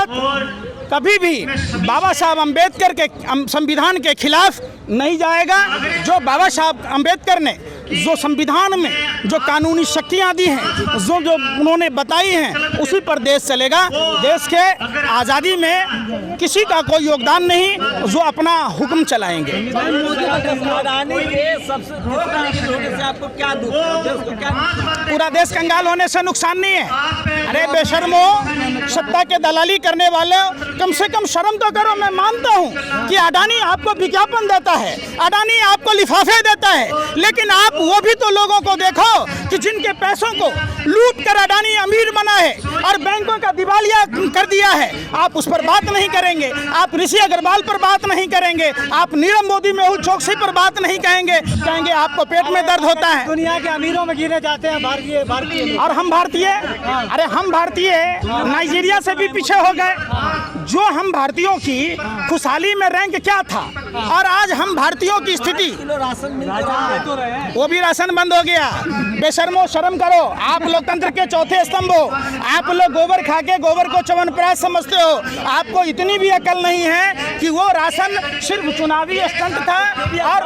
भारत कभी भी बाबा साहब अम्बेडकर के संविधान के खिलाफ नहीं जाएगा। जो बाबा साहब अम्बेडकर ने जो संविधान में जो कानूनी शक्तियाँ दी हैं, जो उन्होंने बताई हैं, उसी पर देश चलेगा। देश के आज़ादी में किसी का कोई योगदान नहीं, जो अपना हुक्म चलाएंगे। पूरा देश कंगाल होने से नुकसान नहीं है। अरे बेशर्मो, सत्ता के दलाली करने वाले, कम से कम शर्म तो करो। मैं मानता हूँ कि अडानी आपको विज्ञापन देता है, अडानी आपको लिफाफे देता है, लेकिन आप वो भी तो लोगों को देखो कि जिनके पैसों को लूट कर अडानी अमीर बना है और बैंकों का दिवालिया कर दिया है। आप उस पर बात नहीं करेंगे, आप ऋषि अग्रवाल पर बात नहीं करेंगे, आप नीरव मोदी मेहुल चोकसी पर बात नहीं कहेंगे आपको पेट में दर्द होता है। दुनिया के अमीरों में गिने जाते हैं भारतीय और हम भारतीय, अरे हम भारतीय नाइजीरिया से भी पीछे हो गए। जो हम भारतीयों की खुशहाली में रैंक क्या था, और आज हम भारतीयों की स्थिति, वो भी राशन बंद हो गया। बेशर्मो, शर्म करो। आप लोकतंत्र के चौथे स्तंभ हो। आप लोग गोबर खा के गोबर को च्यवनप्राश समझते हो। आपको इतनी भी अकल नहीं है कि वो राशन सिर्फ चुनावी स्टंट था। और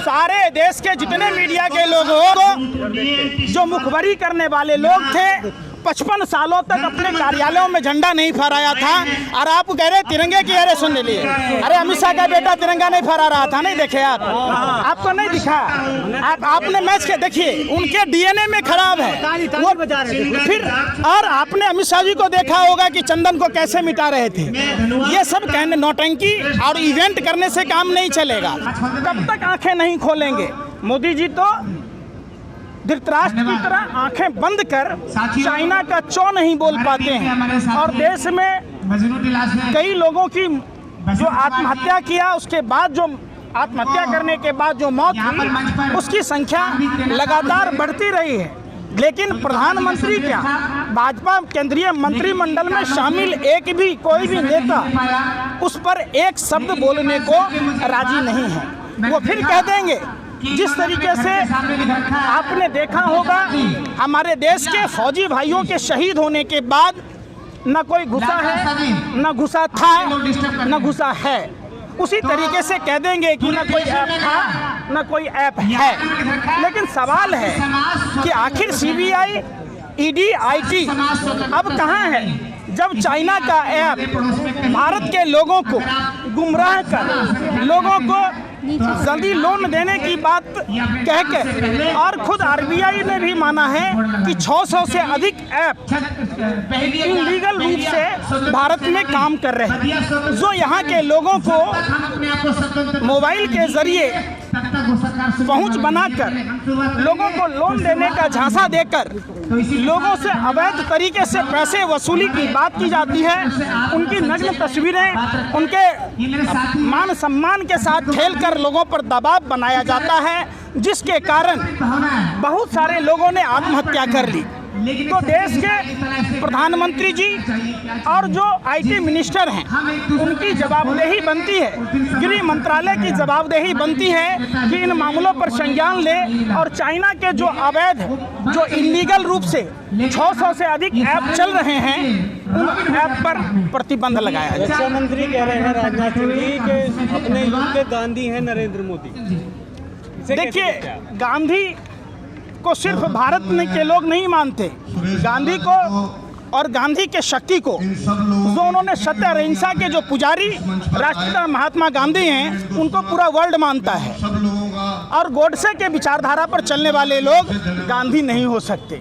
सारे देश के जितने मीडिया के लोग हो, जो मुखबरी करने वाले लोग थे, 55 सालों तक अपने कार्यालयों में झंडा नहीं फहराया था। और आप कह रहे तिरंगे की, अरे सुन लिए, अरे अमित शाह का बेटा तिरंगा नहीं फहरा रहा था, नहीं देखे आप? आपको नहीं दिखा? आपने मैच के देखिए, उनके डीएनए में खराब है वो बजा रहे थे। फिर और आपने अमित शाह जी को देखा होगा कि चंदन को कैसे मिटा रहे थे। ये सब कहने नौटंकी और इवेंट करने से काम नहीं चलेगा। कब तक आंखें नहीं खोलेंगे? मोदी जी तो धृतराष्ट्र की तरह आंखें बंद कर चाइना का चौ नहीं बोल पाते हैं। और देश में कई लोगों की जो आत्महत्या किया, उसके बाद जो आत्महत्या करने के बाद जो मौत हुई, उसकी संख्या लगातार बढ़ती रही है। लेकिन प्रधानमंत्री क्या, भाजपा केंद्रीय मंत्रिमंडल में शामिल एक भी कोई भी नेता उस पर एक शब्द बोलने को राजी नहीं है। वो फिर कह देंगे, जिस तरीके से आपने देखा होगा हमारे देश के फौजी भाइयों के शहीद होने के बाद न कोई घुसा है, न घुसा था, न घुसा है, उसी तरीके से कह देंगे कि न कोई ऐप था, न कोई ऐप है। लेकिन सवाल है कि आखिर सीबीआई, ईडी, आईटी अब कहाँ है? जब चाइना का ऐप भारत के लोगों को गुमराह कर लोगों को जल्दी लोन देने की बात कह के, और खुद आरबीआई ने भी माना है कि 600 से अधिक ऐप इलीगल रूप से भारत में काम कर रहे हैं, जो यहाँ के लोगों को मोबाइल के जरिए पहुंच बनाकर लोगों को लोन देने का झांसा देकर लोगों से अवैध तरीके से पैसे वसूली की बात की जाती है। उनकी नग्न तस्वीरें उनके मान सम्मान के साथ खेलकर लोगों पर दबाव बनाया जाता है, जिसके कारण बहुत सारे लोगों ने आत्महत्या कर ली। तो देश के प्रधानमंत्री जी और जो आईटी मिनिस्टर हैं, उनकी जवाबदेही बनती है, गृह मंत्रालय की जवाबदेही बनती है कि इन मामलों पर संज्ञान ले और चाइना के जो अवैध, जो इलीगल रूप से 600 से अधिक ऐप चल रहे हैं, उन ऐप पर प्रतिबंध लगाया जाए। रक्षा मंत्री कह रहे हैं राजनाथ सिंह कि अपने युग के गांधी हैं नरेंद्र मोदी। देखिए, गांधी को सिर्फ भारत में के लोग नहीं मानते, गांधी को और गांधी के शक्ति को, जो उन्होंने सत्य अहिंसा के जो पुजारी राष्ट्रपिता महात्मा गांधी हैं, उनको पूरा वर्ल्ड मानता है। और गोडसे के विचारधारा पर चलने वाले लोग गांधी नहीं हो सकते।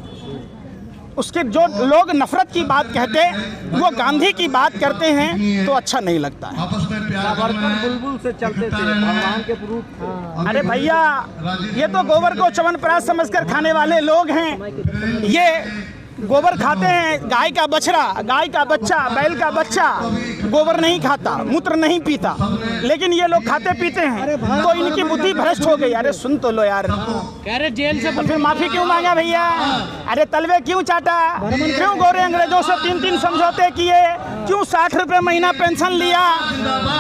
उसके जो लोग नफरत की बात कहते हैं, वो गांधी की बात करते हैं, तो अच्छा नहीं लगता है। बुलबुल से चलते थे, भगवान के पुरुष। अरे भैया, ये तो गोबर को च्यवनप्राश समझकर खाने वाले लोग हैं। ये गोबर खाते हैं, गाय का बछड़ा, गाय का बच्चा, बैल का बच्चा गोबर नहीं खाता, मूत्र नहीं पीता, लेकिन ये लोग खाते पीते हैं, तो इनकी बुद्धि भ्रष्ट हो गई। अरे सुन तो लो यार, कह रहे जेल से फिर माफी क्यों मांगा भैया? अरे तलवे क्यों चाटा? क्यों गोरे अंग्रेजों से 3-3 समझौते किए? क्यों 60 रुपये महीना पेंशन लिया?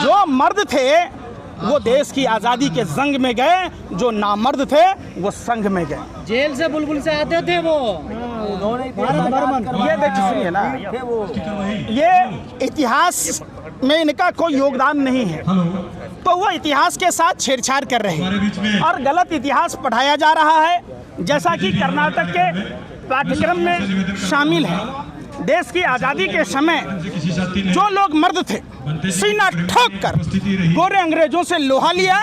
जो मर्द थे वो देश की आज़ादी के जंग में गए, जो नामर्द थे वो संघ में गए। जेल से बुलबुल से आते थे वो ये देखिए सुनिए ना, ये इतिहास में इनका कोई योगदान नहीं है, तो वो इतिहास के साथ छेड़छाड़ कर रहे हैं और गलत इतिहास पढ़ाया जा रहा है, जैसा कि कर्नाटक के पाठ्यक्रम में शामिल है। देश की आज़ादी के समय जो लोग मर्द थे, सीना ठोक कर गोरे अंग्रेजों से लोहा लिया,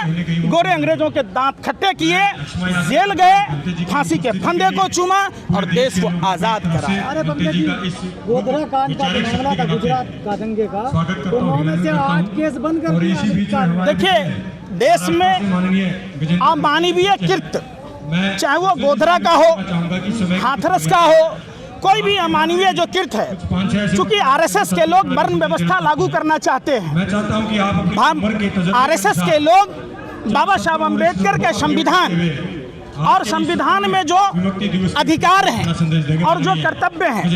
गोरे अंग्रेजों के दांत खट्टे किए, जेल गए, फांसी के फंदे को चूमा और देश को आज़ाद कराया। अरे पंकज जी, गोधरा कांड का मामला था गुजरात का दंगे का, तो 9 में से 8 केस बंद कर दिया। देखिए, देश में अमानवीय कृत्य, चाहे वो गोधरा का हो, हाथरस का हो, कोई भी अमानवीय जो कृत्य है, चूंकि आरएसएस के लोग वर्ण व्यवस्था लागू करना चाहते हैं, आरएसएस के लोग बाबा साहब अम्बेडकर के संविधान और संविधान में जो अधिकार हैं और जो कर्तव्य हैं,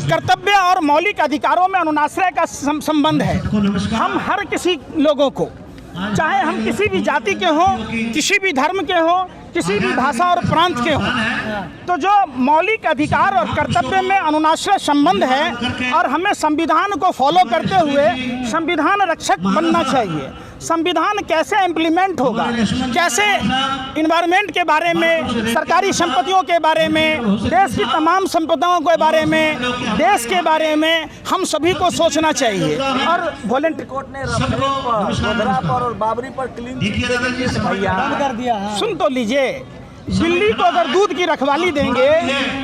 कर्तव्य और मौलिक अधिकारों में अनुनाश्रय का संबंध है। हम हर किसी लोगों को, चाहे हम किसी भी जाति के हों, किसी भी धर्म के हों, किसी भी भाषा और प्रांत के हों, तो जो मौलिक अधिकार और कर्तव्य में अनुनाश्रय संबंध है और हमें संविधान को फॉलो करते हुए संविधान रक्षक बनना चाहिए। संविधान कैसे इम्प्लीमेंट होगा, कैसे इन्वायरमेंट के बारे में, सरकारी संपत्तियों के बारे में, देश की तमाम संपदाओं के बारे में, देश के बारे में हम सभी को सोचना चाहिए। और वॉलंटियर कोर्ट ने गोधरा पर और बाबरी पर क्लीन कर दिया। सुन तो लीजिए, बिल्ली को अगर दूध की रखवाली देंगे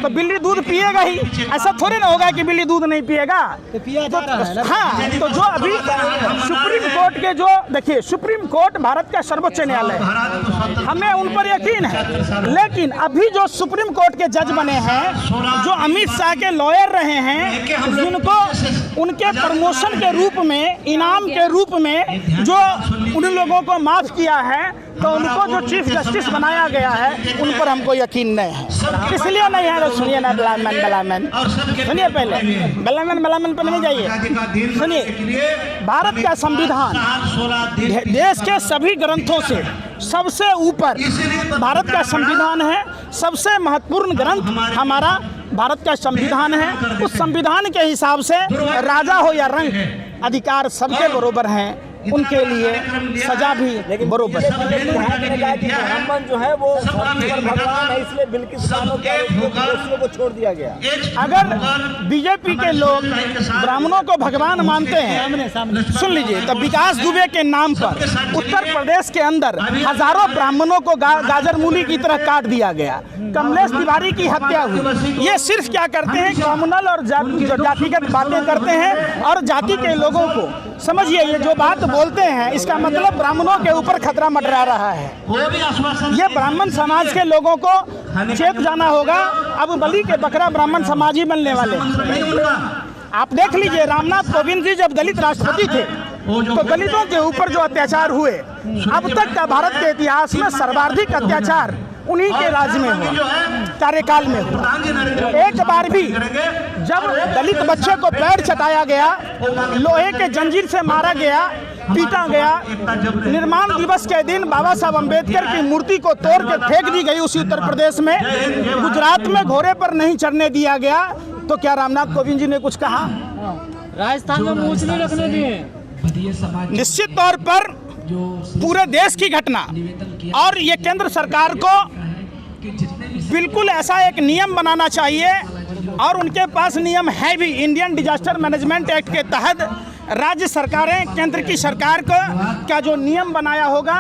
तो बिल्ली दूध पिएगा ही, ऐसा थोड़ी ना होगा कि बिल्ली दूध नहीं पिएगा। तो पिया जा रहा है ना। हाँ, तो जो अभी सुप्रीम कोर्ट के जो, देखिए सुप्रीम कोर्ट भारत का सर्वोच्च न्यायालय है, हमें उन पर यकीन है, लेकिन अभी जो सुप्रीम कोर्ट के जज बने हैं, जो अमित शाह के लॉयर रहे हैं, जिनको उनके प्रमोशन के रूप में, इनाम के रूप में जो उन लोगों को माफ किया है, तो उनको जो चीफ जस्टिस बनाया गया है उन पर हमको यकीन नहीं है। इसलिए नहीं है, तो सुनिए ना, बलामन सुनिए, पहले बलामन पर नहीं जाइए, सुनिए। भारत का संविधान देश के सभी ग्रंथों से सबसे ऊपर भारत का संविधान है। सबसे महत्वपूर्ण ग्रंथ हमारा भारत का संविधान है। उस संविधान के हिसाब से राजा हो या रंक, अधिकार सबके बरोबर हैं, उनके लिए सजा भी बरोबर। ब्राह्मण जो है वो भगवान है, इसलिए बिल्किस बानो के दोषियों को छोड़ दिया गया। अगर बीजेपी के लोग ब्राह्मणों को भगवान मानते हैं, सुन लीजिए, तब विकास दुबे के नाम पर उत्तर प्रदेश के अंदर हजारों ब्राह्मणों को गाजर मूली की तरह काट दिया गया। कमलेश तिवारी की हत्या हुई। ये सिर्फ क्या करते हैं, कम्युनल और जातिगत बातें करते हैं और जाति के लोगों को, समझिए, ये जो बात बोलते हैं इसका मतलब ब्राह्मणों के ऊपर खतरा मंडरा रहा है। ये ब्राह्मण समाज के लोगों को चेत जाना होगा। अब बलि के बकरा ब्राह्मण समाज ही बनने वाले। आप देख लीजिए, रामनाथ कोविंद जी जब दलित राष्ट्रपति थे तो दलितों के ऊपर जो अत्याचार हुए, अब तक का भारत के इतिहास में सर्वाधिक अत्याचार उन्हीं के राज में हुआ, कार्यकाल में हुआ। एक बार भी जब दलित बच्चे को पैर चटाया गया, लोहे के जंजीर से मारा गया, पीटा गया, निर्माण दिवस के दिन बाबा साहब अम्बेडकर की मूर्ति को तोड़ के फेंक दी गई उसी उत्तर प्रदेश में, गुजरात में घोड़े पर नहीं चढ़ने दिया गया, तो क्या रामनाथ कोविंद जी ने कुछ कहा? राजस्थान में मूंछ नहीं रखने दिए। निश्चित तौर पर पूरे देश की घटना, और ये केंद्र सरकार को बिल्कुल ऐसा एक नियम बनाना चाहिए, और उनके पास नियम है भी। इंडियन डिजास्टर मैनेजमेंट एक्ट के तहत राज्य सरकारें केंद्र की सरकार को का जो नियम बनाया होगा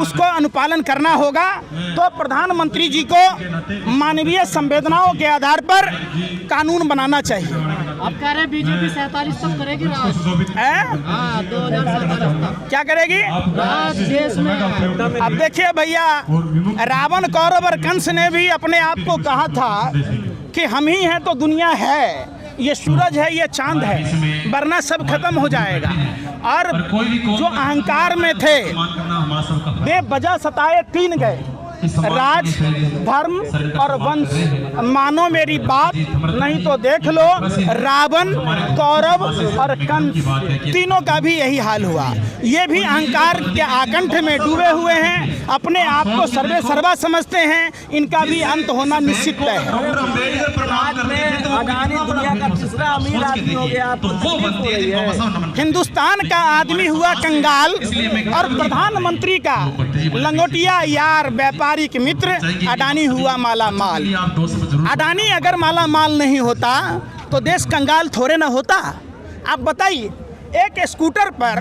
उसको अनुपालन करना होगा। तो प्रधानमंत्री जी को मानवीय संवेदनाओं के आधार पर कानून बनाना चाहिए। अब कह रहे बीजेपी 47 तक करेगी राज। 2047 क्या करेगी देश में? अब देखिए भैया, रावण, कौरव और कंस ने भी अपने आप को कहा था कि हम ही हैं तो दुनिया है, ये सूरज है, ये चांद है, वरना सब खत्म हो जाएगा। और जो अहंकार में थे, बेवजह सताए 3 गए, राज, धर्म और वंश। मानो मेरी बात, नहीं तो देख लो रावण, कौरव और कंस, तीनों का भी यही हाल हुआ। ये भी अहंकार के आकंठ में डूबे हुए हैं। अपने आप को सर्वे सर्वा समझते हैं, इनका भी अंत होना निश्चित तय है। बाद में अडानी दुनिया का तीसरा अमीर आदमी हो गया। हिंदुस्तान का आदमी हुआ कंगाल और प्रधानमंत्री का लंगोटिया यार व्यापारिक मित्र अडानी हुआ माला माल। अडानी अगर माला माल नहीं होता तो देश कंगाल थोड़े ना होता। आप बताइए, एक स्कूटर पर,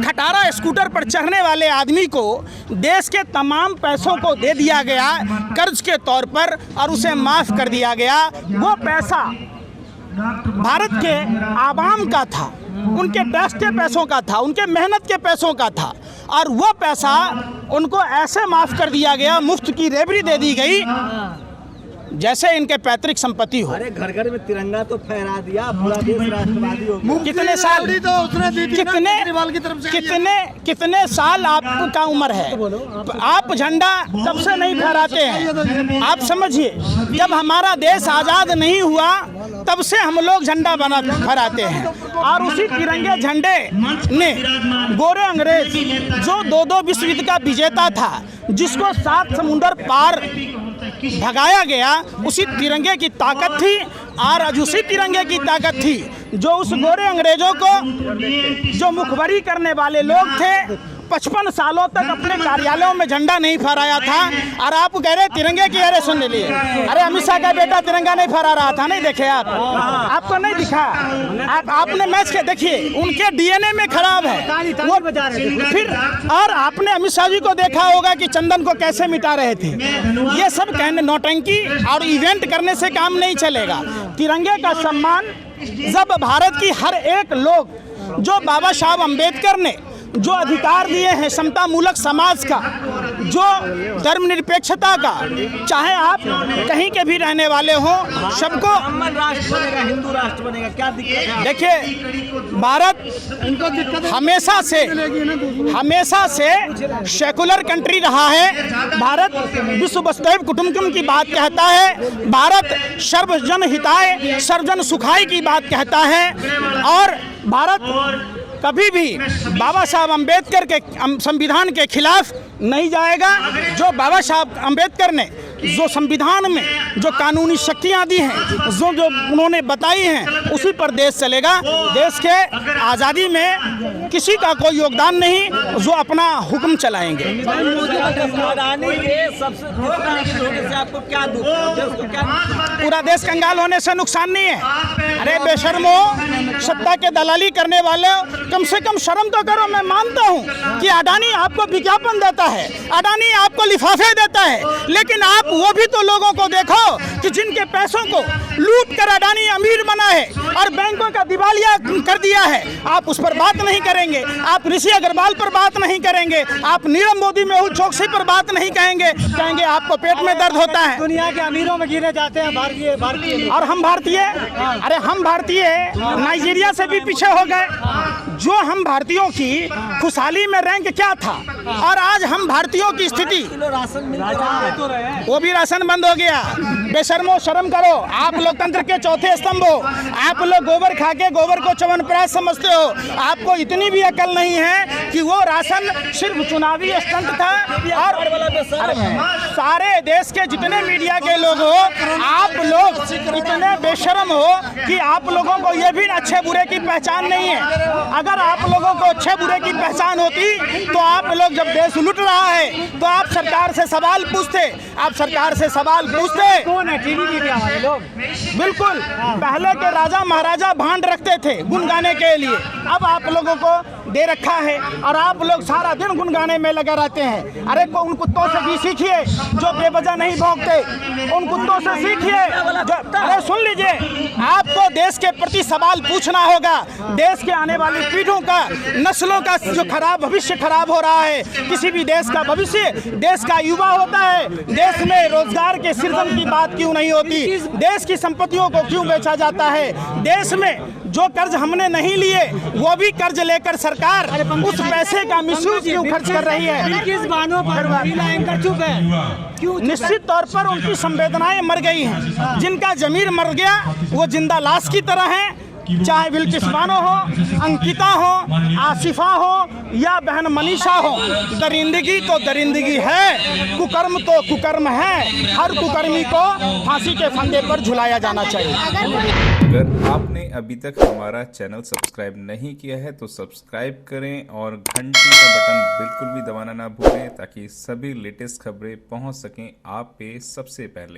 खटारा स्कूटर पर चढ़ने वाले आदमी को देश के तमाम पैसों को दे दिया गया कर्ज के तौर पर और उसे माफ़ कर दिया गया। वो पैसा भारत के आवाम का था, उनके टैक्स के पैसों का था, उनके मेहनत के पैसों का था, और वो पैसा उनको ऐसे माफ़ कर दिया गया, मुफ्त की रेवड़ी दे दी गई जैसे इनके पैतृक संपत्ति हो। अरे घर घर में तिरंगा तो फहरा दिया, पूरा देश राष्ट्रवादी हो गया। कितने साल कितने साल आपका उम्र है? आप झंडा तब से नहीं फहराते हैं। आप समझिए, जब हमारा देश आज़ाद नहीं हुआ तब से हम लोग झंडा बना फहराते हैं, और उसी तिरंगे झंडे ने गोरे अंग्रेज जो 2-2 विश्व युद्ध का विजेता था, जिसको 7 समुंदर पार भगाया गया, उसी तिरंगे की ताकत थी। और आज उसी तिरंगे की ताकत थी जो उस गोरे अंग्रेजों को, जो मुखबरी करने वाले लोग थे, 55 सालों तक अपने कार्यालयों में झंडा नहीं फहराया था। और आप कह रहे तिरंगे की, अरे सुन लिए, अरे अमित शाह का बेटा तिरंगा नहीं फहरा रहा था, नहीं देखे आप? आपको नहीं दिखा? आपने मैच के देखिए, उनके डीएनए में खराब है वो। फिर और आपने अमित शाह जी को देखा होगा कि चंदन को कैसे मिटा रहे थे। ये सब कहने, नौटंकी और इवेंट करने से काम नहीं चलेगा। तिरंगे का सम्मान जब भारत की हर एक लोग, जो बाबा साहब अम्बेडकर ने जो अधिकार दिए हैं समता मूलक समाज का, जो धर्मनिरपेक्षता का, चाहे आप कहीं के भी रहने वाले हो, सबको राष्ट्र बनेगा, हिंदू राष्ट्र बनेगा, क्या दिक्कत है? देखिए, भारत हमेशा से सेकुलर कंट्री रहा है। भारत विश्व वसुधैव कुटुंबकम की बात कहता है, भारत सर्वजन हिताय सर्वजन सुखाय की बात कहता है, और भारत कभी भी बाबा साहब अम्बेडकर के संविधान के खिलाफ नहीं जाएगा। जो बाबा साहब अम्बेडकर ने जो संविधान में जो कानूनी शक्तियाँ दी हैं, जो उन्होंने बताई हैं, उसी पर देश चलेगा। देश के आज़ादी में किसी का कोई योगदान नहीं, जो अपना हुक्म चलाएंगे। आपको क्या दुख? पूरा देश कंगाल होने से नुकसान नहीं है। अरे बेशर्मो, सत्ता के दलाली करने वाले, कम से कम शर्म तो करो। मैं मानता हूँ कि अडानी आपको विज्ञापन देता है, अडानी आपको लिफाफे देता है, लेकिन आप वो भी तो लोगों को देखो कि जिनके पैसों को लूट कर अडानी अमीर बना है और बैंकों का दिवालिया कर दिया है। आप उस पर बात नहीं करेंगे, आप ऋषि अग्रवाल पर बात नहीं करेंगे, आप नीरव मोदी मेहुल चोकसी पर बात नहीं कहेंगे आपको पेट में दर्द होता है। दुनिया के अमीरों में गिने जाते हैं भारतीय, और हम भारतीय, अरे हम भारतीय नाइजीरिया से भी पीछे हो गए। जो हम भारतीयों की खुशहाली में रैंक क्या था, और आज हम भारतीयों की स्थिति, वो भी राशन बंद हो गया। बेशर्मो, शर्म करो। आप लोकतंत्र के चौथे स्तंभ हो। आप लोग गोबर खा के गोबर को च्यवनप्राश समझते हो। आपको इतनी भी अकल नहीं है कि वो राशन सिर्फ चुनावी स्टंट था। और सारे देश के जितने मीडिया के लोग हो, आप लोग इतने बेशर्म हो कि आप लोगों को ये भी अच्छे बुरे की पहचान नहीं है। अगर आप लोगों को अच्छे बुरे की पहचान होती तो आप लोग, जब देश लूट रहा है तो आप सरकार से सवाल पूछते, आप सरकार से सवाल पूछते। कौन है टीवी मीडिया वाले लोग? बिल्कुल, पहले के राजा महाराजा भांड रखते थे गुन गाने के लिए, अब आप लोगों को दे रखा है और आप लोग सारा दिन गुन गाने में लगे रहते हैं। अरे उन कुत्तों से भी सीखिए जो बेवजह नहीं भौंकते, उन कुत्तों से सीखिए। अरे सुन लीजिए, आपको देश के प्रति सवाल पूछना होगा। देश के आने वाली पीढ़ियों का, नस्लों का जो खराब भविष्य खराब हो रहा है। किसी भी देश का भविष्य देश का युवा होता है। देश में रोजगार के सृजन की बात क्यों नहीं होती? देश की संपत्तियों को क्यों बेचा जाता है? देश में जो कर्ज हमने नहीं लिए वो भी कर्ज लेकर सरकार उस पैसे का मिसयूज क्यों खर्च कर रही है? किस बानों पर महिला एंकर चुप है? क्यों? निश्चित तौर पर उनकी संवेदनाएं मर गई हैं। जिनका जमीर मर गया वो जिंदा लाश की तरह हैं। चाहे बिल्किस बानो हो, अंकिता हो, आसिफा हो या बहन मनीषा हो। दरिंदगी तो दरिंदगी है, कुकर्म तो कुकर्म है। हर कुकर्मी को फांसी के फंदे पर झुलाया जाना चाहिए। अगर आपने अभी तक हमारा चैनल सब्सक्राइब नहीं किया है तो सब्सक्राइब करें और घंटी का बटन बिल्कुल भी दबाना ना भूलें ताकि सभी लेटेस्ट खबरें पहुंच सकें आप पे सबसे पहले।